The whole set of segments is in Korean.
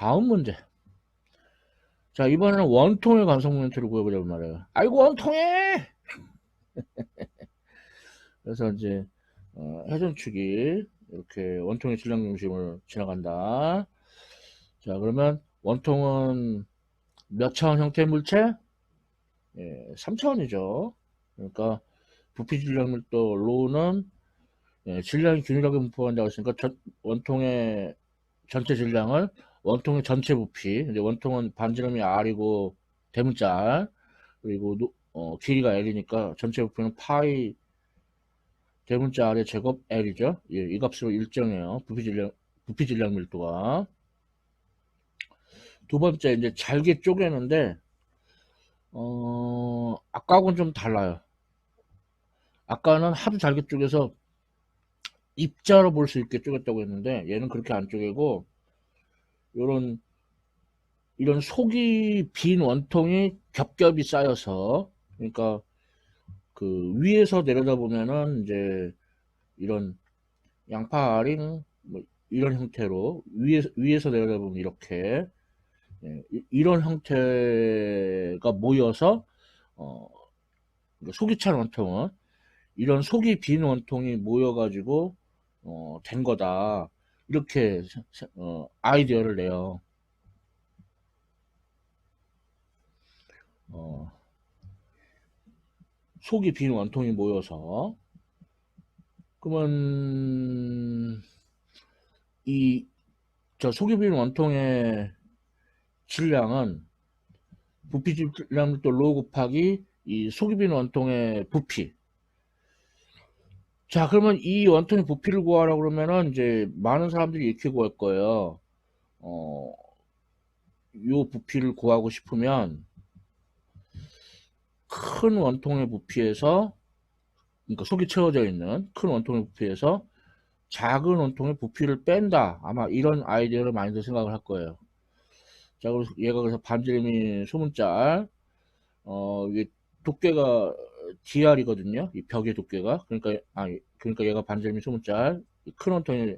다음 문제. 자, 이번에는 원통의 관성 모멘트를 구해보자고 말이에요. 아이고, 원통해! 그래서 이제, 회전축이 이렇게 원통의 질량 중심을 지나간다. 자, 그러면 원통은 몇 차원 형태의 물체? 예, 3차원이죠. 그러니까 부피 질량 밀도 로는 질량이 균일하게 분포한다고 했으니까 원통의 전체 질량을 원통의 전체 부피, 이제 원통은 반지름이 R이고 대문자 R, 그리고 길이가 L이니까 전체 부피는 파이 대문자 R의 제곱 L이죠. 예, 이 값으로 일정해요. 부피 질량 밀도가. 두 번째, 이제 잘게 쪼개는데, 아까하고는 좀 달라요. 아까는 하도 잘게 쪼개서 입자로 볼 수 있게 쪼갰다고 했는데, 얘는 그렇게 안 쪼개고, 요런, 이런 속이 빈 원통이 겹겹이 쌓여서, 그러니까 그 위에서 내려다 보면은 이제 이런 양파링 뭐 이런 형태로 위에서 내려다 보면 이렇게 이런 형태가 모여서 어, 속이 찬 원통은 이런 속이 빈 원통이 모여가지고 된 거다 이렇게 아이디어를 내요. 어, 속이 빈 원통이 모여서 그러면 이 저 속이 빈 원통의 질량은 부피 질량도 로 곱하기 이 속이 빈 원통의 부피. 자, 그러면 이 원통의 부피를 구하라고 그러면은 이제 많은 사람들이 이렇게 구할 거예요. 어, 요 부피를 구하고 싶으면 큰 원통의 부피에서 그러니까 속이 채워져 있는 큰 원통의 부피에서 작은 원통의 부피를 뺀다. 아마 이런 아이디어를 많이들 생각을 할 거예요. 자, 그래서 얘가 그래서 반지름이 소문짤, 이게 두께가 DR이거든요. 이 벽의 두께가. 그러니까 얘가 반지름이 20짤. 큰 원통이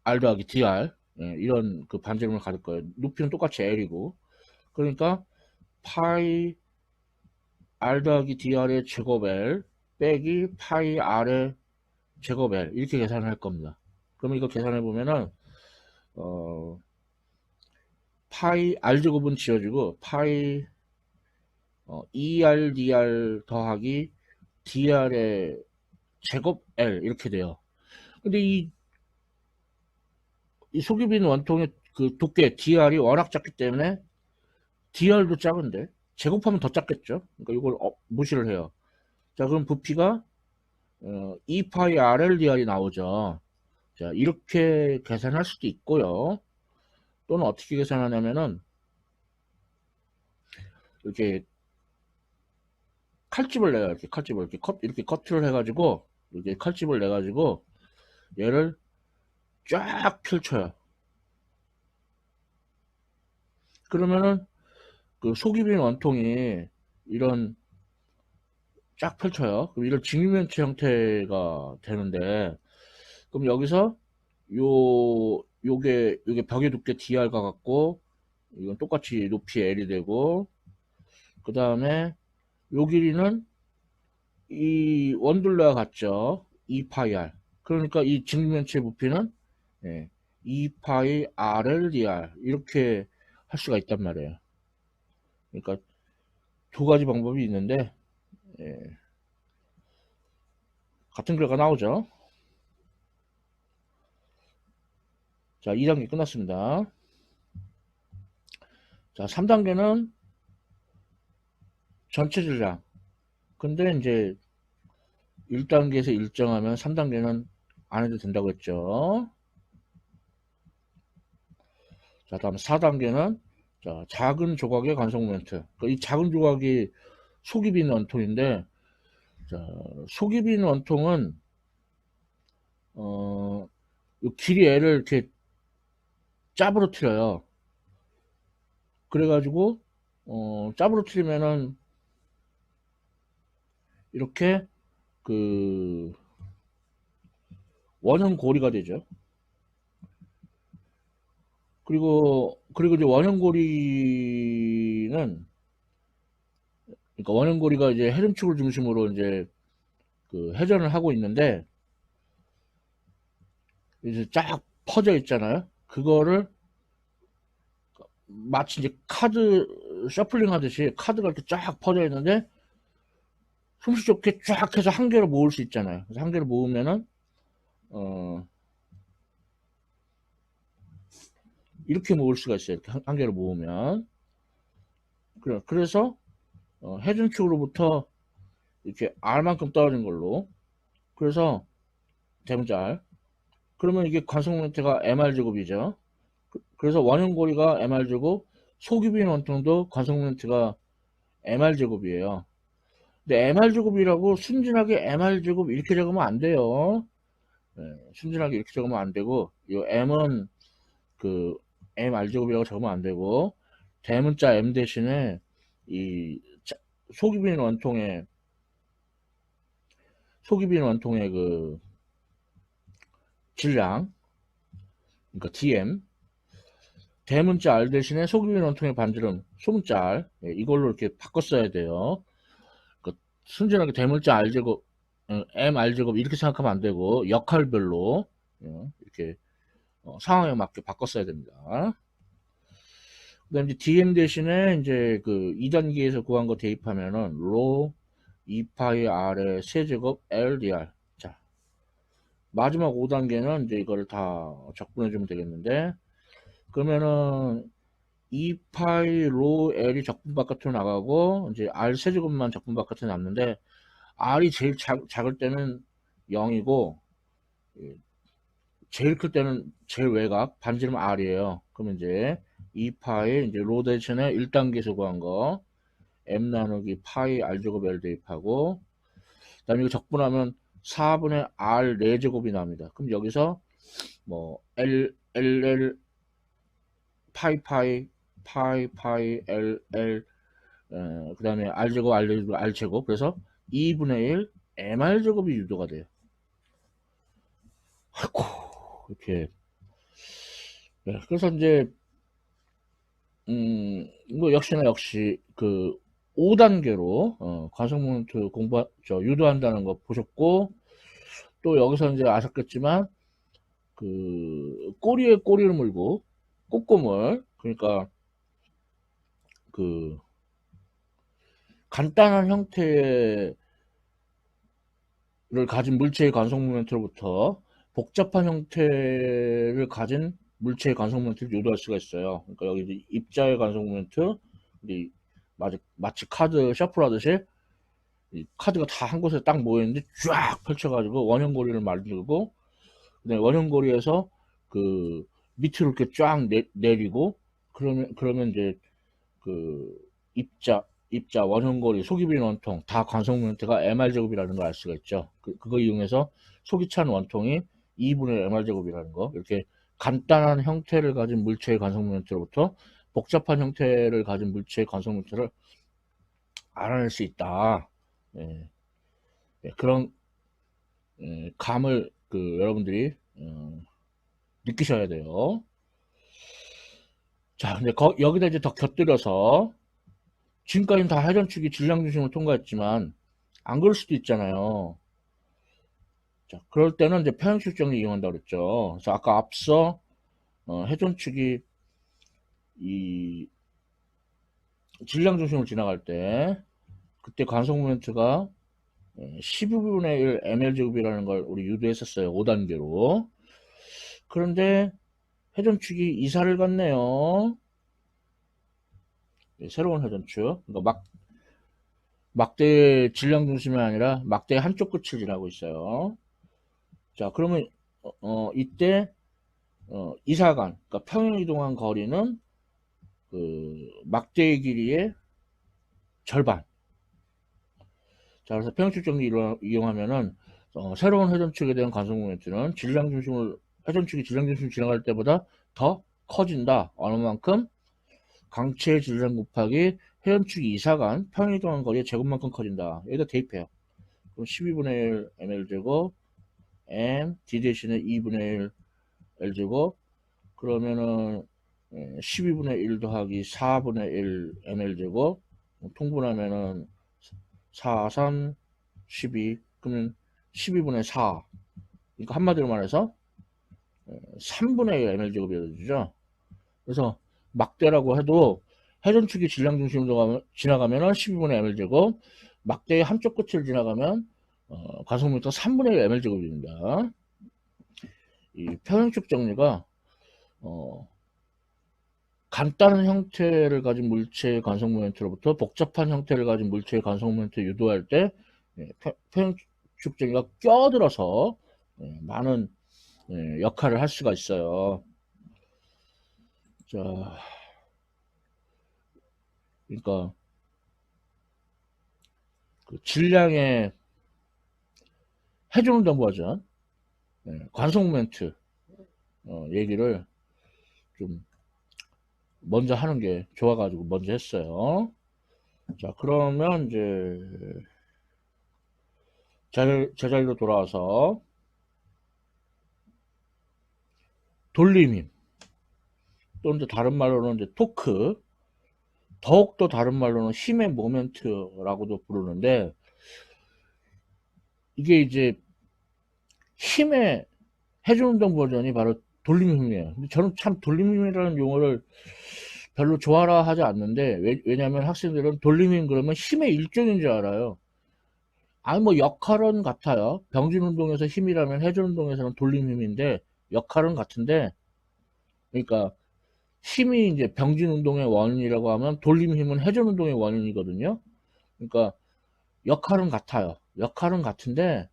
R 더하기 DR. 예, 이런 그 반지름을 가질 거예요. 높이는 똑같이 L이고. 그러니까 파이 R 더하기 DR의 제곱 L 빼기 파이 R의 제곱 L. 이렇게 계산을 할 겁니다. 그러면 이거 계산해 보면은, 어, 파이 R 제곱은 지워지고, 파이, ER, DR 더하기 DR의 제곱 L 이렇게 돼요. 근데 이 속이 빈 원통의 그 두께 DR이 워낙 작기 때문에 DR도 작은데 제곱하면 더 작겠죠. 그러니까 이걸 무시를 해요. 자, 그럼 부피가 2파이 RLDR이 나오죠. 자, 이렇게 계산할 수도 있고요. 또는 어떻게 계산하냐면은 이렇게 칼집을 내요. 이렇게 칼집을 이렇게 커트를 해가지고 이렇게 칼집을 내가지고 얘를 쫙 펼쳐요. 그러면은 그 속이 빈 원통이 이런 쫙 펼쳐요. 그럼 이런 직면체 형태가 되는데, 그럼 여기서 요게 벽의 두께 DR과 같고, 이건 똑같이 높이 L이 되고, 그 다음에 요 길이는 이 원둘레와 같죠. 2파이 R. 그러니까 이 직면체 부피는 2파이 RLDR. 이렇게 할 수가 있단 말이에요. 그러니까 두 가지 방법이 있는데, 예, 같은 결과 나오죠. 자, 2단계 끝났습니다. 자, 3단계는 전체 질량. 근데 이제 1단계에서 일정하면 3단계는 안 해도 된다고 했죠. 자, 다음 4단계는 자, 작은 조각의 관성 모멘트. 그러니까 이 작은 조각이 속이 빈 원통인데, 자, 속이 빈 원통은 이 길이 L을 이렇게 짭으로 틀어요. 그래가지고 짭으로 틀리면은 이렇게 그 원형 고리가 되죠. 그리고 이제 원형고리는, 그러니까 원형고리가 이제 회전축을 중심으로 이제 그 회전을 하고 있는데, 이제 쫙 퍼져 있잖아요. 그거를 마치 이제 카드 셔플링 하듯이 카드가 이렇게 쫙 퍼져 있는데, 솜씨 좋게 쫙 해서 한 개로 모을 수 있잖아요. 그래서 한 개로 모으면은, 어, 이렇게 모을 수가 있어요. 이렇게 한 개로 모으면. 그래서, 회전축으로부터 이렇게 R만큼 떨어진 걸로. 그래서, 대문자 R. 그러면 이게 관성 모멘트가 MR제곱이죠. 그래서 원형고리가 MR제곱, 소규빈 원통도 관성 모멘트가 MR제곱이에요. 근데 MR제곱이라고 순진하게 MR제곱 이렇게 적으면 안 돼요. 네, 순진하게 이렇게 적으면 안 되고, 이 M은 그 MR제곱이라고 적으면 안 되고, 대문자 M 대신에 이 소규빈 원통의 그 질량, 그러니까 DM, 대문자 R 대신에 소규빈 원통의 반지름, 소문자 R, 예, 이걸로 이렇게 바꿔 써야 돼요. 그 순진하게 대문자 R제곱, MR제곱 이렇게 생각하면 안 되고, 역할별로, 이렇게, 상황에 맞게 바꿔 써야 됩니다. 그 다음에 DM 대신에 이제 그 2단계에서 구한 거 대입하면은, 로 2파이 R의 세제곱 LDR. 자, 마지막 5단계는 이제 이거를 다 적분해 주면 되겠는데, 그러면은 2파이 로 L이 적분 바깥으로 나가고, 이제 R 세제곱만 적분 바깥으로 남는데, R이 제일 작을 때는 0이고, 제일 클 때는 제일 외곽, 반지름 R이에요. 그러면 이제 2파이, 이제 로 대신에 1단계에서 구한 거, M 나누기 파이 R제곱 L 대입하고, 그 다음에 이거 적분하면 4분의 R 4제곱이 나옵니다. 그럼 여기서 뭐 L 파이 L 그 다음에 R제곱 R제곱 그래서 2분의 1 MR제곱이 유도가 돼요. 아이고 이렇게. 네, 그래서 이제 뭐 역시 그 5단계로 과속 모멘트 유도한다는 거 보셨고, 또 여기서 이제 아셨겠지만 그 꼬리에 꼬리를 물고 꼬꼬물, 그러니까 그 간단한 형태를 가진 물체의 관성 모멘트로부터 복잡한 형태를 가진 물체의 관성 모멘트를 유도할 수가 있어요. 그러니까 여기 이제 입자의 관성 모멘트, 우리 마치 카드 셔플하듯이 이 카드가 다 한 곳에 딱 모여있는데 쫙 펼쳐가지고 원형고리를 만들고, 그다음에 원형고리에서 그 밑으로 이렇게 쫙 내리고, 그러면 이제 그 입자 원형고리 속이 빈 원통 다 관성 모멘트가 MR제곱이라는 걸 알 수가 있죠. 그거 이용해서 속이 찬 원통이 2분의 MR제곱이라는 거, 이렇게 간단한 형태를 가진 물체의 관성 모멘트로부터 복잡한 형태를 가진 물체의 관성 모멘트를 알아낼 수 있다. 예, 예, 그런 감을 여러분들이 느끼셔야 돼요. 자, 근데 여기다 이제 더 곁들여서, 지금까지는 다 회전축이 질량 중심을 통과했지만 안 그럴 수도 있잖아요. 자, 그럴 때는 이제 평형식 정리 이용한다고 그랬죠. 그래서 아까 앞서 회전축이 이 질량 중심을 지나갈 때, 그때 관성 모멘트가 12분의 1 ml제곱이라는 걸 우리 유도했었어요. 5단계로. 그런데 회전축이 이사를 갔네요. 새로운 회전축. 그러니까 막대의 질량 중심이 아니라 막대의 한쪽 끝을 지나고 있어요. 자, 그러면 이때 이사간, 그러니까 평행 이동한 거리는 그 막대의 길이의 절반. 자, 그래서 평행축 정리 이용하면은 새로운 회전축에 대한 관성 모멘트는 회전축이 질량 중심을 지나갈 때보다 더 커진다. 어느 만큼? 강체의 질량 곱하기 회전축이 이사간 평행 이동한 거리의 제곱만큼 커진다. 여기다 대입해요. 그럼 12분의 1 ml제곱 m d 대신에 2분의 1 l제곱, 그러면은 12분의 1 더하기 4분의 1 ml제곱 통분하면은 4, 3, 12 그러면 12분의 4 그러니까 한마디로 말해서 3분의 1 ml제곱이 되죠. 그래서 막대라고 해도 회전축이 질량 중심으로 지나가면 12분의 ml제곱 막대의 한쪽 끝을 지나가면 가속미터 3분의 1 ml제곱입니다. 이 평형축 정리가 간단한 형태를 가진 물체의 간속 모멘트로부터 복잡한 형태를 가진 물체의 간속 모멘트를 유도할 때 평형축 정리가 껴들어서 많은 역할을 할 수가 있어요. 자, 그러니까 그 질량의 해주는 정보화전 관속 모멘트 얘기를 좀 먼저 하는 게 좋아가지고 먼저 했어요. 자, 그러면 이제 제자리로 돌아와서 돌림힘 또 이제 다른 말로는 이제 토크, 더욱더 다른 말로는 힘의 모멘트라고도 부르는데 이게 이제 힘의 해주운동 버전이 바로 돌림힘이에요. 근데 저는 참 돌림힘이라는 용어를 별로 좋아라 하지 않는데 왜냐하면 학생들은 돌림힘 그러면 힘의 일종인 줄 알아요. 아니 뭐 역할은 같아요. 병진운동에서 힘이라면 해전운동에서는 돌림힘인데 역할은 같은데 그러니까 힘이 이제 병진운동의 원인이라고 하면 돌림힘은 해전운동의 원인이거든요. 그러니까 역할은 같아요. 역할은 같은데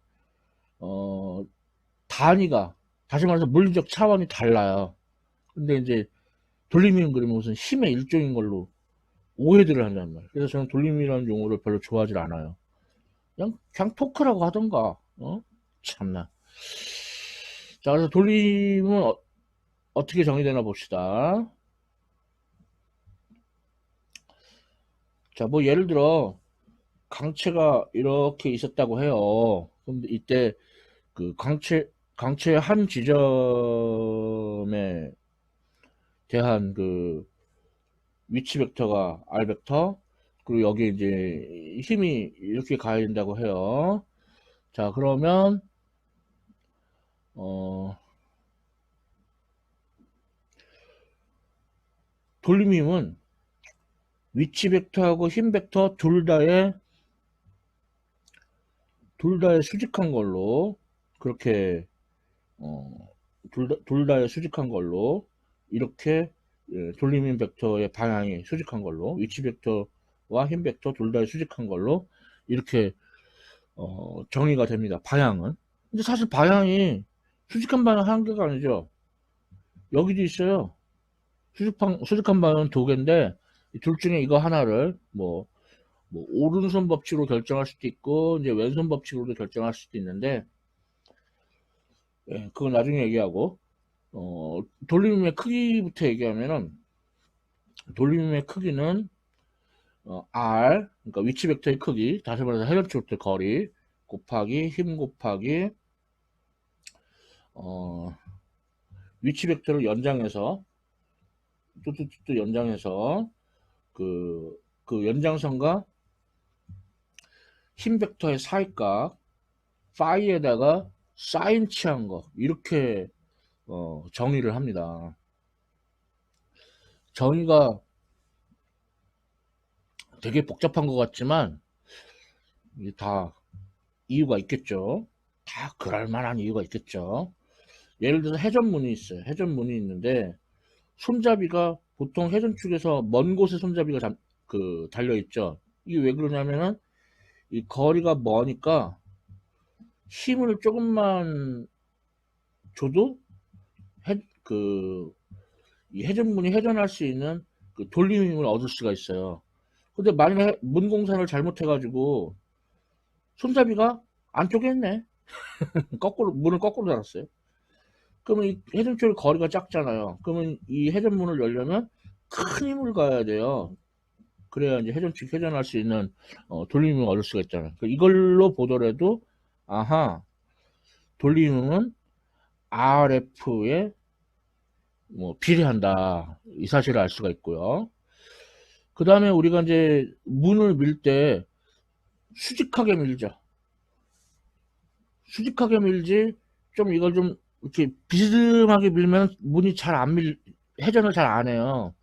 단위가 다시 말해서 물리적 차원이 달라요. 근데 이제 돌림힘은 그러면 무슨 힘의 일종인 걸로 오해들을 한단 말이에요. 그래서 저는 돌림이라는 용어를 별로 좋아하지 않아요. 그냥 토크라고 하던가, 참나. 자, 그래서 돌림은 어떻게 정의되나 봅시다. 자, 뭐 예를 들어 강체가 이렇게 있었다고 해요. 근데 이때 그 강체의 한 지점에 대한 그 위치 벡터가 r 벡터 그리고 여기 이제 힘이 이렇게 가야 된다고 해요. 자, 그러면 돌림힘은 위치 벡터하고 힘 벡터 둘 다의 수직한 걸로 그렇게 둘 다의 수직한 걸로 이렇게 돌림힘 벡터의 방향이 수직한 걸로 위치 벡터와 힘 벡터 둘 다의 수직한 걸로 이렇게 정의가 됩니다. 방향은. 근데 사실 방향이 수직한 방향 한 개가 아니죠. 여기도 있어요. 수직한 방향은 두 개인데 둘 중에 이거 하나를 뭐 오른손 법칙으로 결정할 수도 있고 이제 왼손 법칙으로도 결정할 수도 있는데 그건 나중에 얘기하고 돌림의 크기부터 얘기하면은 돌림의 크기는 R 그러니까 위치 벡터의 크기 다시 말해서 해결축부터 거리 곱하기 힘 곱하기 위치 벡터를 연장해서 또 연장해서 그 연장선과 힘 벡터의 사이값 파이에다가 사인 취한 거 이렇게 정의를 합니다. 정의가 되게 복잡한 것 같지만 이게 다 이유가 있겠죠. 다 그럴 만한 이유가 있겠죠. 예를 들어서 회전문이 있어요. 회전문이 있는데 손잡이가 보통 회전축에서 먼 곳에 손잡이가 달려 있죠. 이게 왜 그러냐면은 이 거리가 머니까 힘을 조금만 줘도 이 회전문이 회전할 수 있는 그 돌림힘을 얻을 수가 있어요. 근데 만약에 문공산을 잘못해가지고 손잡이가 안쪽에 있네. 문을 거꾸로 닫았어요. 그러면 이 회전축의 거리가 작잖아요. 그러면 이 회전문을 열려면 큰 힘을 가야 돼요. 그래야 이제 회전축 회전할 수 있는 돌림힘을 얻을 수가 있잖아요. 이걸로 보더라도 아하 돌림힘은 RF의 뭐 비례한다 이 사실을 알 수가 있고요. 그 다음에 우리가 이제 문을 밀 때 수직하게 밀죠. 수직하게 밀지 좀 이걸 좀 이렇게 비스듬하게 밀면 문이 잘 안 회전을 잘 안 해요.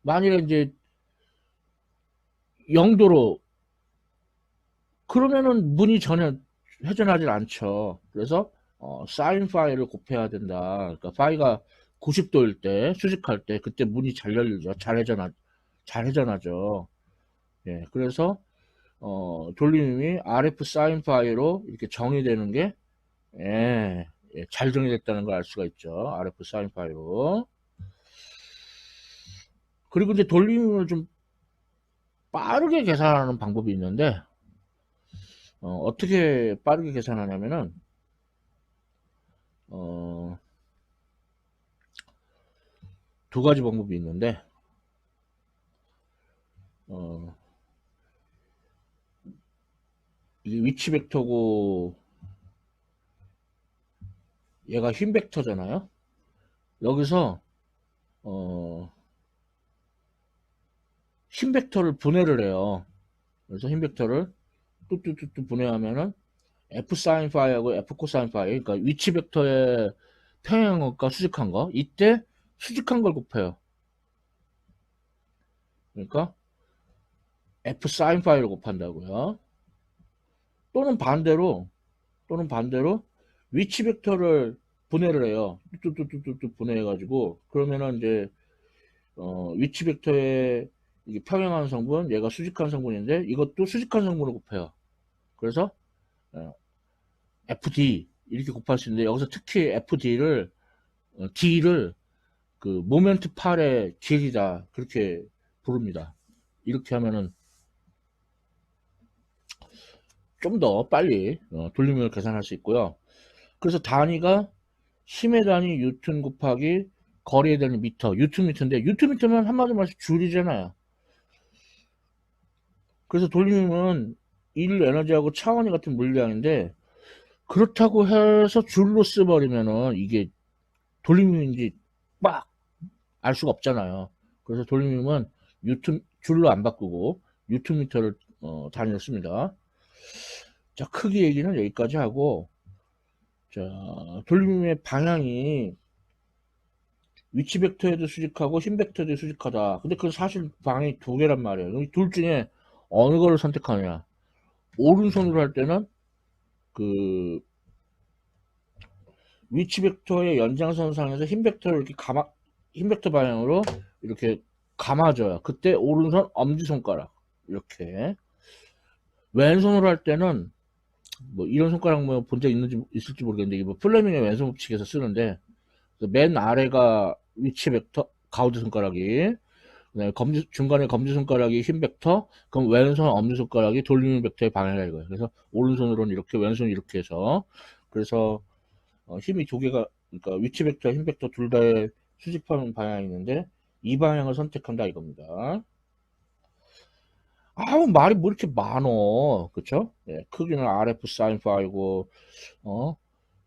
만일에 이제 0도로 그러면은 문이 전혀 회전하지 않죠. 그래서 사인 파이를 곱해야 된다. 그러니까 파이가 90도일 때 수직할 때 그때 문이 잘 열리죠. 잘 회전하죠. 예, 그래서 돌림이 RF 사인 파이로 이렇게 정의되는 게 예, 잘 정의됐다는 걸 알 수가 있죠. RF 사인 파이로. 그리고 이제 돌림을 좀 빠르게 계산하는 방법이 있는데 어떻게 빠르게 계산하냐면은 어, 두 가지 방법이 있는데 어, 이게 위치 벡터고 얘가 힘 벡터잖아요. 여기서 어, 힘 벡터를 분해를 해요. 그래서 힘 벡터를 뚜뚜뚜뚜 분해하면은 F 사인 파이하고 F 코사인 파이, 그러니까 위치 벡터의 평행한 것과 수직한 거, 이때 수직한 걸 곱해요. 그러니까 F 사인 파이를 곱한다고요. 또는 반대로 또는 반대로 위치 벡터를 분해를 해요. 뚜뚜뚜뚜뚜 분해해가지고 그러면은 이제 위치 벡터의 이게 평행한 성분, 얘가 수직한 성분인데 이것도 수직한 성분을 곱해요. 그래서 어, FD 이렇게 곱할 수 있는데 여기서 특히 FD를 D를 그 모멘트 팔의 길이다 그렇게 부릅니다. 이렇게 하면은 좀 더 빨리 돌림을 계산할 수 있고요. 그래서 단위가 힘의 단위 뉴턴 곱하기 거리의 단위 미터, 뉴턴미터인데 뉴턴미터면 한마디로 말해서 줄이잖아요. 그래서 돌림은 일 에너지하고 차원이 같은 물량인데 그렇다고 해서 줄로 써버리면은 이게 돌림인지 막 알 수가 없잖아요. 그래서 돌림은 뉴턴 줄로 안 바꾸고 뉴턴미터를 단위로 씁니다. 자, 크기 얘기는 여기까지 하고 자, 돌림의 방향이 위치 벡터에도 수직하고 힘 벡터에도 수직하다. 근데 그건 사실 방향이 두 개란 말이에요. 둘 중에 어느 거를 선택하느냐. 오른손으로 할 때는 그 위치 벡터의 연장선상에서 힘 벡터를 이렇게 힘 벡터 방향으로 이렇게 감아줘요. 그때 오른손 엄지손가락 이렇게. 왼손으로 할 때는 뭐 이런 손가락 뭐 본 적 있을지 모르겠는데 이게 뭐 플레밍의 왼손 법칙에서 쓰는데 맨 아래가 위치 벡터 가우드 손가락이 그다음에 중간에 검지손가락이 힘 벡터, 그럼 왼손 엄지손가락이 돌리는 벡터의 방향이라 이거예요. 그래서 오른손으로는 이렇게, 왼손 이렇게 해서, 그래서 힘이 두 개가, 그러니까 위치 벡터, 힘 벡터 둘 다의 수직하는 방향이 있는데 이 방향을 선택한다 이겁니다. 아우 말이 뭐 이렇게 많어, 그쵸? 예, 크기는 RF 사인 파이고,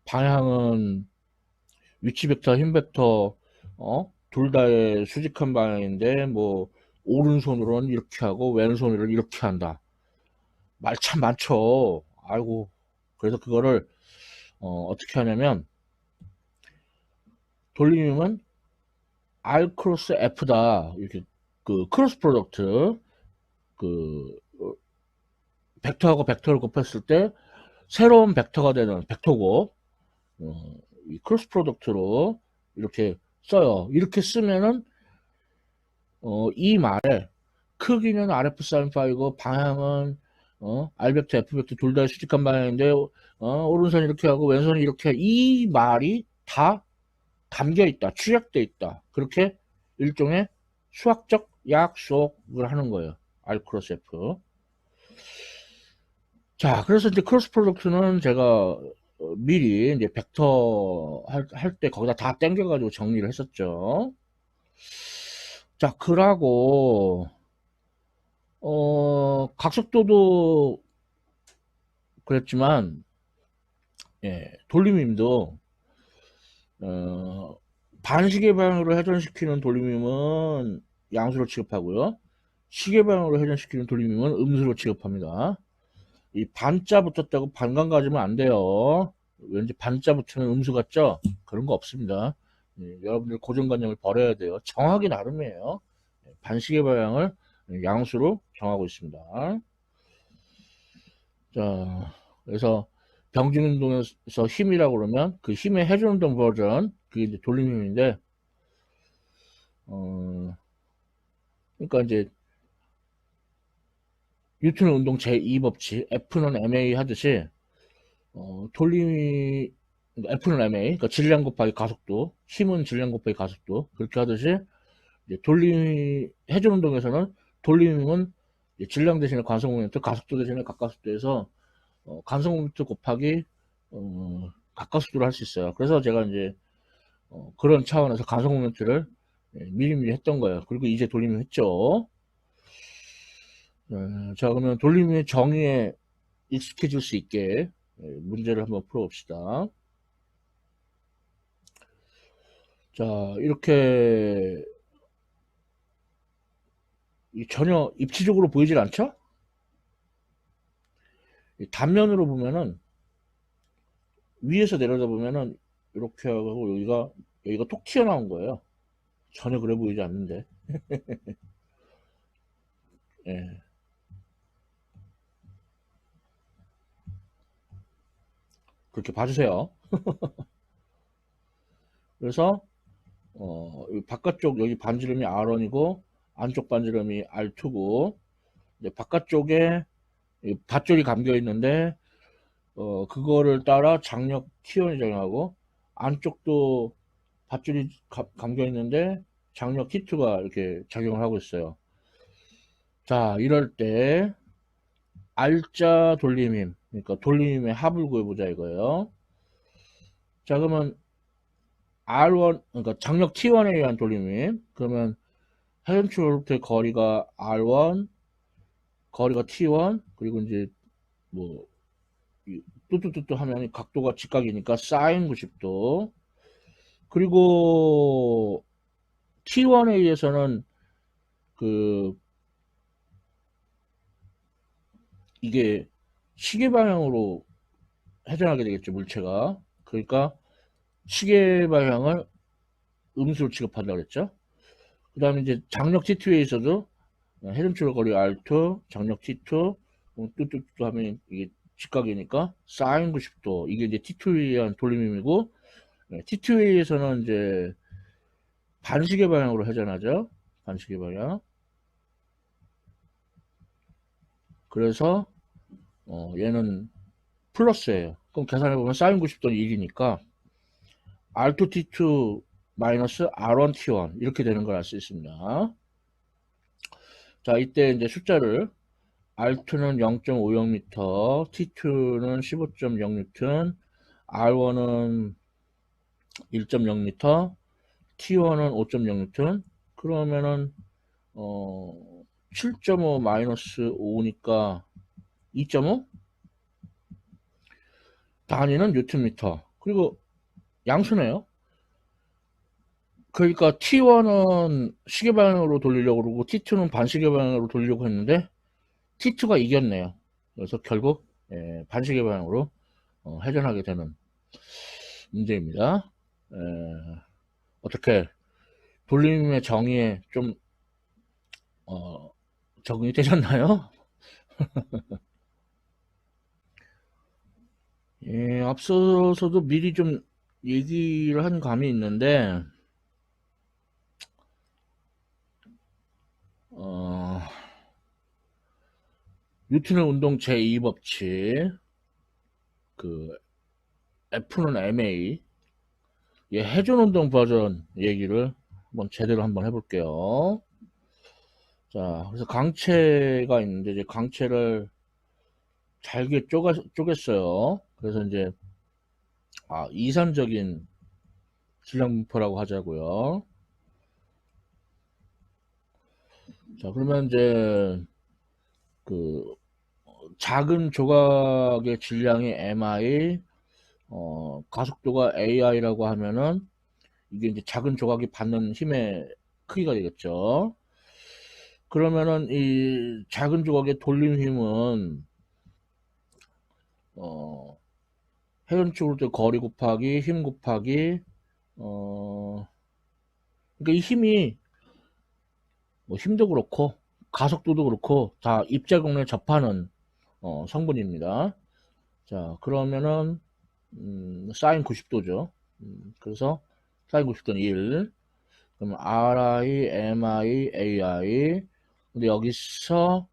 방향은 위치 벡터, 힘 벡터, 둘 다의 수직한 방향인데, 뭐, 오른손으로는 이렇게 하고, 왼손으로는 이렇게 한다. 말 참 많죠. 아이고. 그래서 그거를, 어떻게 하냐면, 돌리면 R 크로스 F다. 이렇게, 그, 크로스 프로덕트, 그, 벡터하고 벡터를 곱했을 때, 새로운 벡터가 되는 벡터고, 이 크로스 프로덕트로 이렇게 써요. 이렇게 쓰면은, 이 말에 크기는 RF 사인 파이고 방향은 R 벡터, F 벡터 둘 다 수직한 방향인데 오른손 이렇게 하고 왼손 이렇게 이 말이 다 담겨 있다, 취약돼 있다. 그렇게 일종의 수학적 약속을 하는 거예요. R 크로스 F. 자, 그래서 이제 크로스 프로덕트는 제가 미리 이제 벡터 할 때 거기다 다 땡겨가지고 정리를 했었죠. 자, 그러고 각속도도 그랬지만, 예, 돌림임도, 어, 반시계 방향으로 회전시키는 돌림힘은 양수로 취급하고요. 시계 방향으로 회전시키는 돌림힘은 음수로 취급합니다. 이 반자 붙었다고 반감 가지면 안 돼요. 왠지 반자 붙으면 음수 같죠? 그런 거 없습니다. 여러분들 고정관념을 버려야 돼요. 정하기 나름이에요. 반시계 방향을 양수로 정하고 있습니다. 자, 그래서 병진운동에서 힘이라고 그러면 그 힘의 회전운동 버전, 그게 이제 돌림힘인데, 그러니까 이제 뉴턴의 운동 제2법칙, F는 ma 하듯이, 돌림이, F는 ma, 그러니까 질량 곱하기 가속도, 힘은 질량 곱하기 가속도, 그렇게 하듯이, 이제 회전운동에서는 돌림은 질량 대신에 관성 모멘트, 가속도 대신에 가까스도에서 관성 모멘트 곱하기 가까스도를 할 수 있어요. 그래서 제가 이제 그런 차원에서 관성 모멘트를 미리미리 했던 거예요. 그리고 이제 돌림을 했죠. 자, 그러면 돌림의 정의에 익숙해질 수 있게 문제를 한번 풀어봅시다. 자, 이렇게 전혀 입체적으로 보이질 않죠? 단면으로 보면은 위에서 내려다 보면은 이렇게 하고 여기가 톡 튀어나온 거예요. 전혀 그래 보이지 않는데. 예, 그렇게 봐주세요. 그래서 바깥쪽 여기 반지름이 R1이고 안쪽 반지름이 R2고 바깥쪽에 밧줄이 감겨 있는데 그거를 따라 장력 T1이 작용하고 안쪽도 밧줄이 감겨 있는데 장력 T2가 이렇게 작용을 하고 있어요. 자, 이럴 때 R자 돌림힘, 그러니까 돌림힘의 합을 구해보자 이거예요. 자, 그러면 R1, 그러니까 장력 T1에 의한 돌림힘, 그러면 헤드출로부터의 거리가 R1, 거리가 T1, 그리고 이제 뭐 뚜뚜뚜뚜 하면 각도가 직각이니까 사인 90도, 그리고 T1에 의해서는 그 이게 시계 방향으로 회전하게 되겠죠, 물체가. 그러니까 시계 방향을 음수로 취급한다고 그랬죠. 그 다음에 이제 장력 T2에 있어도 헤름출로 거리 R2, 장력 T2, 뚜뚜뚜 하면 이게 직각이니까 사인 90도. 이게 이제 T2에 의한 돌림힘이고, T2에 의해서는 이제 반시계 방향으로 회전하죠. 반시계 방향. 그래서 얘는 플러스예요. 그럼 계산해보면 사인 90도는 1이니까 R2T2 마이너스 R1T1 이렇게 되는 걸 알 수 있습니다. 자, 이때 이제 숫자를 R2는 0.50m, T2는 15.0N, R1은 1.0m, T1은 5.0N. 그러면은 7.5 마이너스 5니까 2.5? 단위는 뉴턴미터. 그리고 양수네요. 그러니까 T1은 시계 방향으로 돌리려고 그러고 T2는 반시계 방향으로 돌리려고 했는데 T2가 이겼네요. 그래서 결국 반시계 방향으로 회전하게 되는 문제입니다. 에, 어떻게 돌림의 정의에 좀 어, 적응이 되셨나요? 예, 앞서서도 미리 좀 얘기를 한 감이 있는데 어, 뉴턴의 운동 제2법칙 그 F는 ma 예, 회전운동 버전 얘기를 제대로 한번 해볼게요. 자, 그래서 강체가 있는데 이제 강체를 잘게 쪼갰어요. 그래서 이제 이산적인 질량분포라고 하자고요. 자, 그러면 이제 그 작은 조각의 질량이 mi, 가속도가 ai라고 하면은 이게 이제 작은 조각이 받는 힘의 크기가 되겠죠. 그러면은 이 작은 조각의 돌림 힘은 어, 회전축으로 때 거리 곱하기 힘 곱하기 어, 그러니까 이 힘이 뭐 힘도 그렇고 가속도도 그렇고 다 입자공에 접하는 성분입니다. 자, 그러면은 사인 90도죠. 그래서 사인 90도는 1. 그러면 RI, MI, AI. 근데 여기서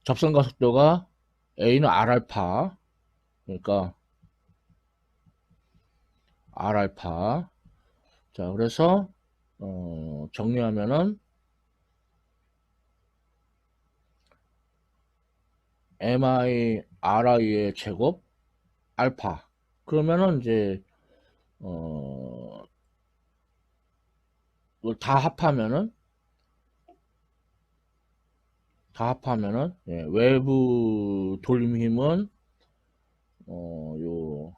접선 가속도가 A는 R알파. 그러니까 R알파. 자, 그래서 정리하면은 MI, RI의 제곱 알파. 그러면은 이제 어, 이걸 다 합하면은 예, 외부 돌림 힘은 요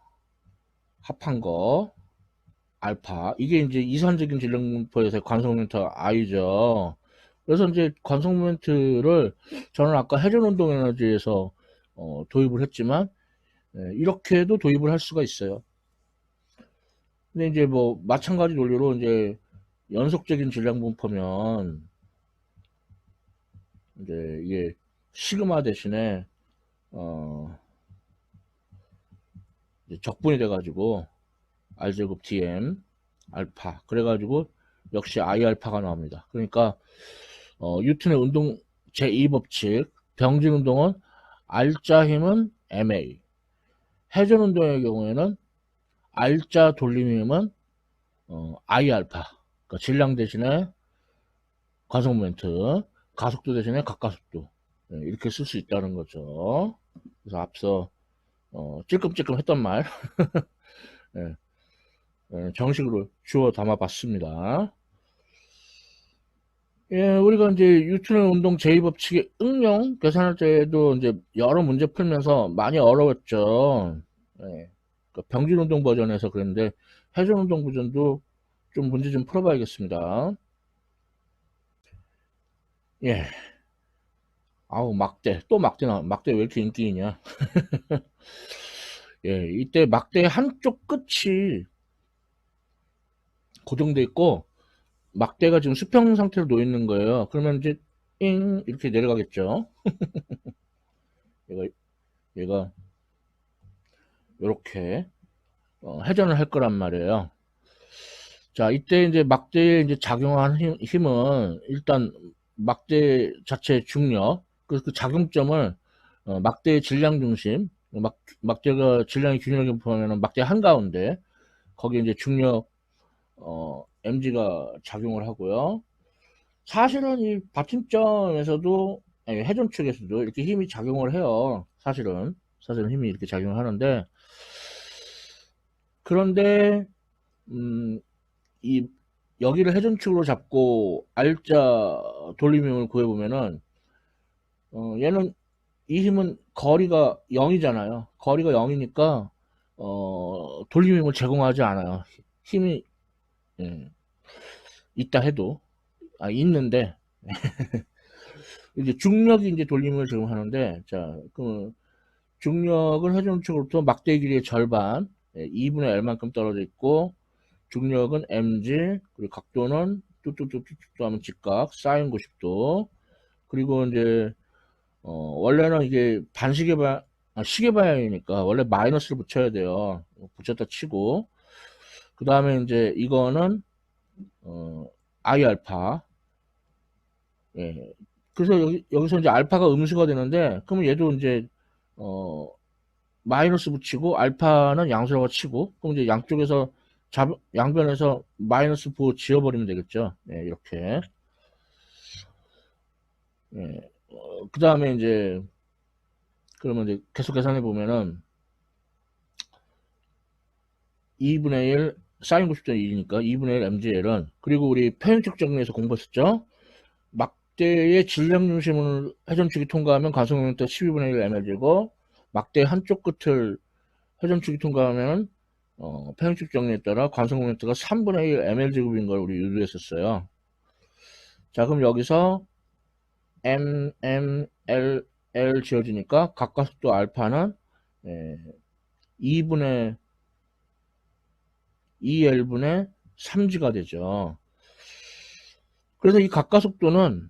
합한 거 알파. 이게 이제 이산적인 질량분포에서의 관성 모멘트 I죠. 그래서 이제 관성 모멘트를 저는 아까 회전 운동 에너지에서 도입을 했지만 예, 이렇게도 도입을 할 수가 있어요. 근데 이제 뭐 마찬가지 논리로 이제 연속적인 질량 분포면 이제 이게 시그마 대신에 어 이제 적분이 돼가지고 R제곱 DM 알파 그래가지고 역시 I 알파가 나옵니다. 그러니까 뉴턴의 운동 제2법칙 병진 운동은 R자 힘은 MA 회전 운동의 경우에는 R자 돌림 힘은 I 알파 그러니까 질량 대신에 관성 모멘트 가속도 대신에 각가속도 예, 이렇게 쓸 수 있다는 거죠. 그래서 앞서 찔끔찔끔 했던 말 예, 정식으로 주워 담아 봤습니다. 예, 우리가 이제 뉴턴의 운동 제2법칙의 응용 계산할 때도 이제 여러 문제 풀면서 많이 어려웠죠. 예, 그 병진 운동 버전에서 그랬는데 회전 운동 버전도 좀 문제 좀 풀어봐야겠습니다. 예, 아우 막대 또 막대 왜 이렇게 인기 있냐? 예, 이때 막대 한쪽 끝이 고정돼 있고 막대가 지금 수평 상태로 놓여 있는 거예요. 그러면 이제 잉 이렇게 내려가겠죠. 얘가 이렇게 회전을 할 거란 말이에요. 자, 이때 이제 막대에 이제 작용한 힘은 일단 막대 자체의 중력, 그 작용점을 막대의 질량 중심, 막대가 질량이 균형을 보면은 막대 한가운데 거기에 이제 중력 mg가 작용을 하고요. 사실은 이 받침점에서도 아니, 회전 측에서도 이렇게 힘이 작용을 해요. 사실은 힘이 이렇게 작용을 하는데 그런데 음, 이 여기를 회전축으로 잡고 R자 돌림힘을 구해보면은 얘는 이 힘은 거리가 0이잖아요. 거리가 0이니까 돌림힘을 제공하지 않아요. 힘이 예, 있다 해도 있는데 이제 중력이 이제 돌림을 제공하는데 그 중력은 회전축으로부터 막대 길이의 절반 2분의 L만큼 떨어져 있고 중력은 mg 그리고 각도는 뚜뚜뚜뚜뚜 하면 직각 사인 90도 그리고 이제 원래는 이게 시계 방향이니까 원래 마이너스를 붙여야 돼요. 붙였다 치고 그 다음에 이제 이거는 I 알파 예. 그래서 여기서 이제 알파가 음수가 되는데 그러면 얘도 이제 어 마이너스 붙이고 알파는 양수라고 치고 그럼 이제 양쪽에서 양변에서 마이너스 부호 지워버리면 되겠죠. 네, 이렇게. 예. 그 다음에 이제 그러면 이제 계속 계산해 보면은 2분의 1 사인 90도 1이니까 2분의 1 mgl은 그리고 우리 편연축 정리에서 공부했었죠. 막대의 질량 중심을 회전축이 통과하면 가속모멘트 12분의 1 ml고 막대 한쪽 끝을 회전축이 통과하면 편익축 정리에 따라 관성 모멘트가 3분의 1 ml제곱인 걸 우리 유도했었어요. 자, 그럼 여기서 L 지어지니까 각가속도 알파는 2분의 2L분의 3G가 되죠. 그래서 이 각가속도는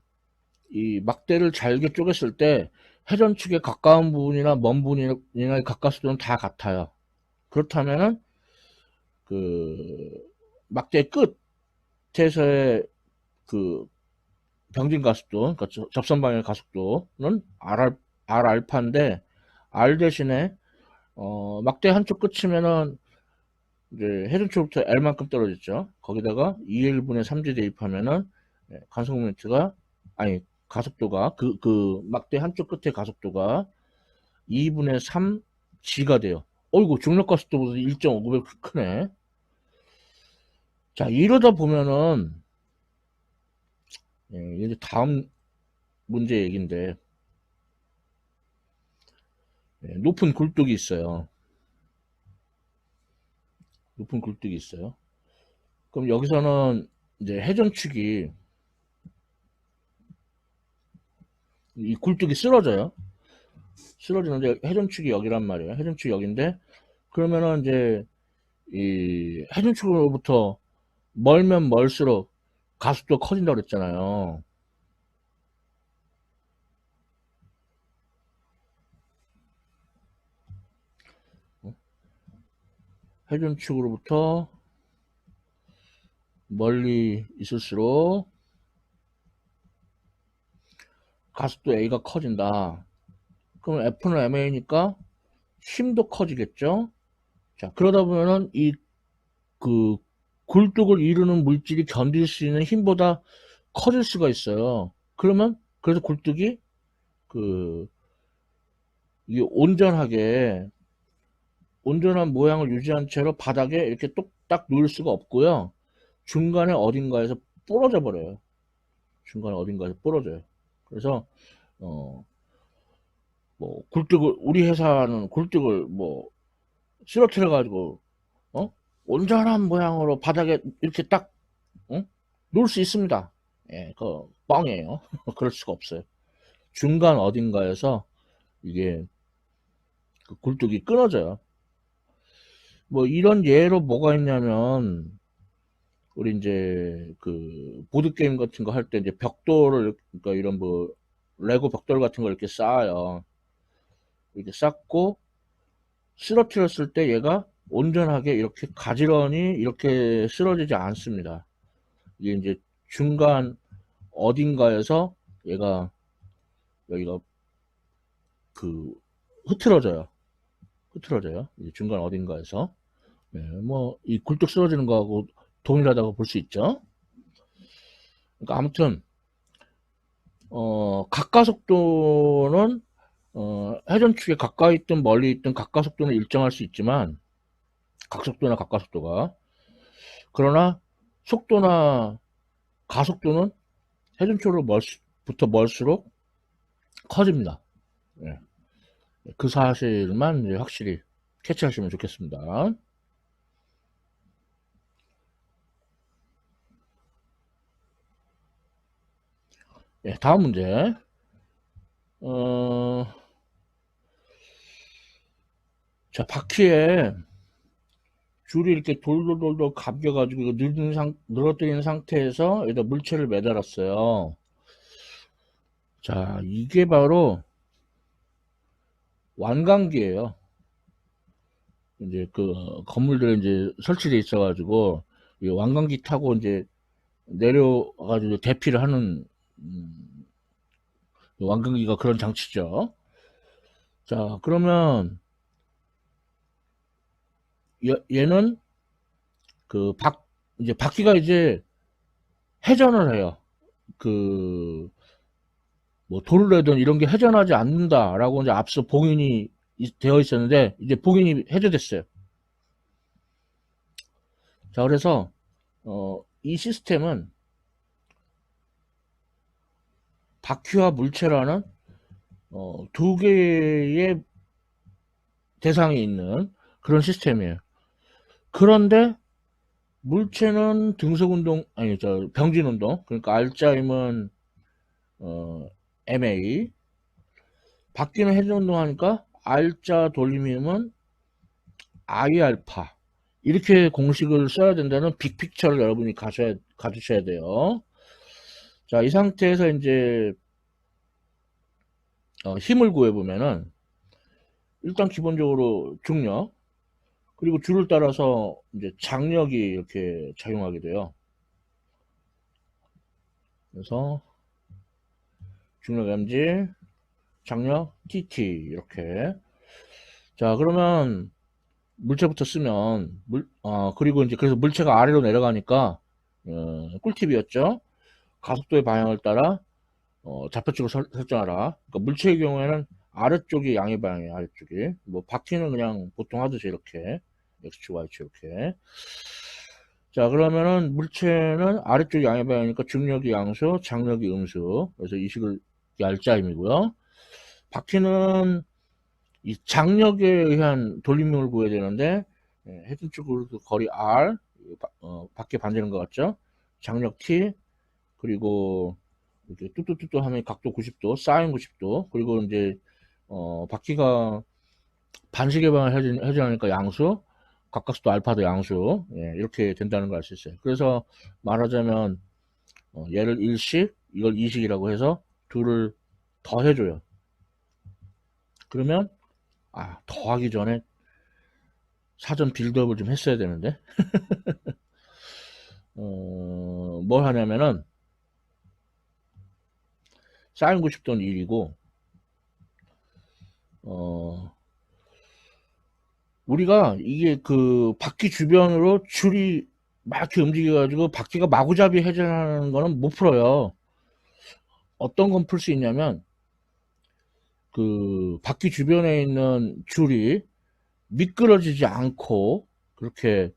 이 막대를 잘게 쪼갰을 때 회전축에 가까운 부분이나 먼 부분이나 각가속도는 다 같아요. 그렇다면은 그 막대 끝에서의 그 병진 가속도, 그러니까 접선 방향 가속도는 R 알파인데 R 대신에 막대 한쪽 끝이면은 이제 회전축부터 L만큼 떨어졌죠. 거기다가 2L분의 3G 대입하면은 관성 모멘트가 아니 가속도가 그 막대 한쪽 끝의 가속도가 2분의 3G가 돼요. 어이구 중력 가속도보다 1.5배 크네. 자, 이러다 보면은 이제 다음 문제 얘기인데 높은 굴뚝이 있어요. 높은 굴뚝이 있어요. 그럼 여기서는 이제 회전축이 이 굴뚝이 쓰러져요. 쓰러지는데 회전축이 여기란 말이에요. 회전축이 여기인데 그러면은 이제 이 회전축으로부터 멀면 멀수록 가속도가 커진다고 그랬잖아요. 회전축으로부터 멀리 있을수록 가속도 A가 커진다. 그럼 F는 MA니까 힘도 커지겠죠? 자, 그러다 보면은 그 굴뚝을 이루는 물질이 견딜 수 있는 힘보다 커질 수가 있어요. 그러면 그래서 굴뚝이 그 이게 온전한 모양을 유지한 채로 바닥에 이렇게 똑딱 놓을 수가 없고요. 중간에 어딘가에서 부러져 버려요. 중간에 어딘가에서 부러져요. 그래서 어 뭐 굴뚝을 우리 회사는 굴뚝을 뭐 쓰러뜨려 가지고 어 온전한 모양으로 바닥에 이렇게 딱 놓을 수 있습니다. 예, 그 뻥이에요. 그럴 수가 없어요. 중간 어딘가에서 이게 그 굴뚝이 끊어져요. 뭐 이런 예로 뭐가 있냐면 우리 이제 그 보드 게임 같은 거 할 때 이제 벽돌을 그러니까 이런 뭐 레고 벽돌 같은 걸 이렇게 쌓아요. 이렇게 쌓고 쓰러뜨렸을 때 얘가 온전하게 이렇게 가지런히 이렇게 쓰러지지 않습니다. 이게 이제 중간 어딘가에서 얘가 여기가 그 흐트러져요. 흐트러져요. 중간 어딘가에서. 네, 뭐, 이 굴뚝 쓰러지는 거하고 동일하다고 볼 수 있죠. 그러니까 아무튼, 각가속도는, 회전축에 가까이 있든 멀리 있든 각가속도는 일정할 수 있지만, 각속도나 각가속도가. 그러나, 속도나 가속도는 회전축으로 부터 멀수록 커집니다. 네, 그 사실만 이제 확실히 캐치하시면 좋겠습니다. 네, 다음 문제. 어, 자, 바퀴에 줄이 이렇게 돌돌돌돌 감겨가지고 이거 늘어뜨린 상태에서 여기다 물체를 매달았어요. 자, 이게 바로 완강기예요. 이제 그 건물들에 이제 설치돼 있어가지고 이 완강기 타고 이제 내려가지고 대피를 하는 완강기가 그런 장치죠. 자, 그러면 얘는 그 이제 바퀴가 이제 회전을 해요. 그 뭐 돌을 내든 이런 게 회전하지 않는다라고 이제 앞서 봉인이 되어 있었는데 이제 봉인이 해제됐어요. 자, 그래서 이 시스템은 바퀴와 물체라는 두 개의 대상이 있는 그런 시스템이에요. 그런데 물체는 등속운동, 아니, 병진운동. 그러니까 R자임은, MA. 바뀌는 회전운동 하니까 R자 돌림힘은 I알파. 이렇게 공식을 써야 된다는 빅픽처를 여러분이 가주셔야 돼요. 자, 이 상태에서 이제, 힘을 구해보면은, 일단 기본적으로 중력, 그리고 줄을 따라서 이제 장력이 이렇게 작용하게 돼요. 그래서 중력 mg, 장력 tt 이렇게. 자, 그러면 물체부터 쓰면 그리고 이제 그래서 물체가 아래로 내려가니까 꿀팁이었죠. 가속도의 방향을 따라 좌표축을 설정하라. 그러니까 물체의 경우에는 아래쪽이 양의 방향이에요. 아래쪽이. 뭐 바퀴는 그냥 보통 하듯이 이렇게 x축, y축 이렇게. 자, 그러면은 물체는 아래쪽이 양의 방향이니까 중력이 양수, 장력이 음수. 그래서 이 식을 R자임이고요. 바퀴는 이 장력에 의한 돌림력을 구해야 되는데 헤드 쪽으로 거리 R, 밖에 반지는 것 같죠? 장력 T, 그리고 이렇게 뚜뚜뚜뚜 하면 각도 90도, 사인 90도, 그리고 이제 바퀴가 반시 개방을 해주니까 양수, 각각수도 알파도 양수, 예, 이렇게 된다는 걸 알 수 있어요. 그래서 말하자면 얘를 1식, 이걸 2식이라고 해서 둘을 더해줘요. 그러면 더하기 전에 사전 빌드업을 좀 했어야 되는데 뭘 하냐면은 사인 90도는 1이고 우리가 이게 그 바퀴 주변으로 줄이 막 이렇게 움직여가지고 바퀴가 마구잡이 회전하는 거는 못 풀어요. 어떤 건 풀 수 있냐면 그 바퀴 주변에 있는 줄이 미끄러지지 않고 그렇게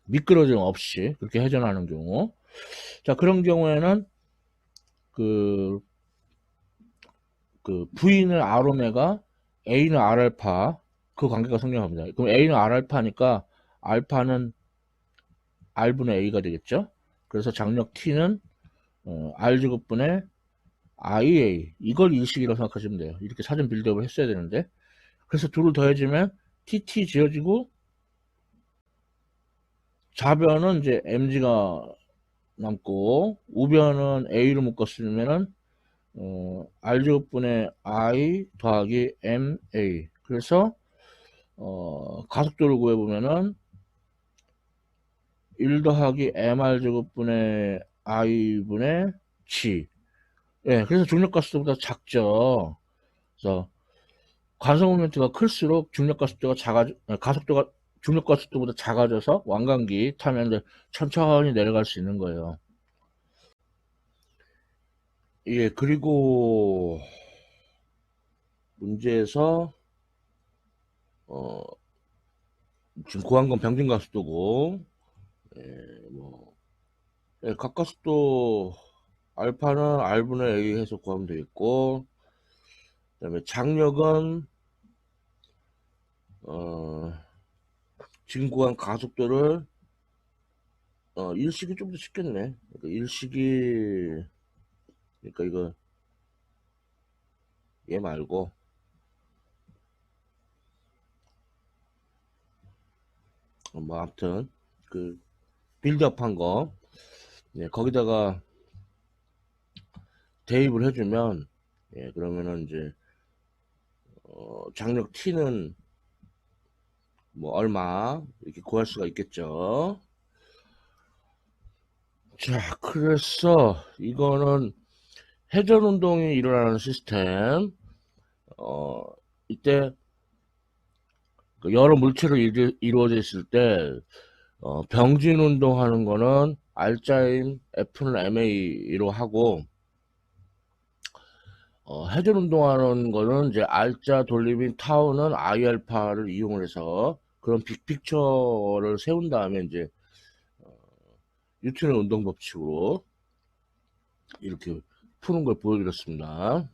미끄러짐 없이 그렇게 회전하는 경우. 자, 그런 경우에는 그, V는 R오메가, A는 R알파, 그 관계가 성립합니다. 그럼 A는 R알파니까 알파는 R분의 A가 되겠죠? 그래서 장력 T는 R제곱분의 IA, 이걸 일식이라고 생각하시면 돼요. 이렇게 사전 빌드업을 했어야 되는데. 그래서 둘을 더해주면 TT 지어지고 좌변은 이제 MG가 남고 우변은 A로 묶었으면은 R제곱분의 I 더하기 MA. 그래서 가속도를 구해보면은 1 더하기 MR제곱분의 I분의 G. 예, 그래서 중력가속도보다 작죠. 그래서 관성 모멘트가 클수록 가속도가 중력가속도보다 작아져서 완강기 타면 천천히 내려갈 수 있는 거예요. 예, 그리고 문제에서 지금 구한 건 평균가속도고, 뭐 각가속도 알파는 R분의 A 해서 구하면 되겠고, 그 다음에 장력은 지금 구한 가속도를 일식이 좀 더 쉽겠네. 그러니까 일식이, 그러니까 이거 얘 말고 뭐 아무튼 그 빌드업한 거, 예, 거기다가 대입을 해주면, 예, 그러면은 이제 장력 T는 뭐 얼마 이렇게 구할 수가 있겠죠. 자, 그래서 이거는 회전 운동이 일어나는 시스템. 이때 그 여러 물체로 이루어져 있을 때 병진 운동하는 거는 R자임 F는 MA로 하고, 회전 운동하는 거는 이제 R자 돌림인 타우는 I알파를 이용을 해서 그런 빅픽처를 세운 다음에 이제 뉴턴의 운동 법칙으로 이렇게 푸는 걸 보여드렸습니다.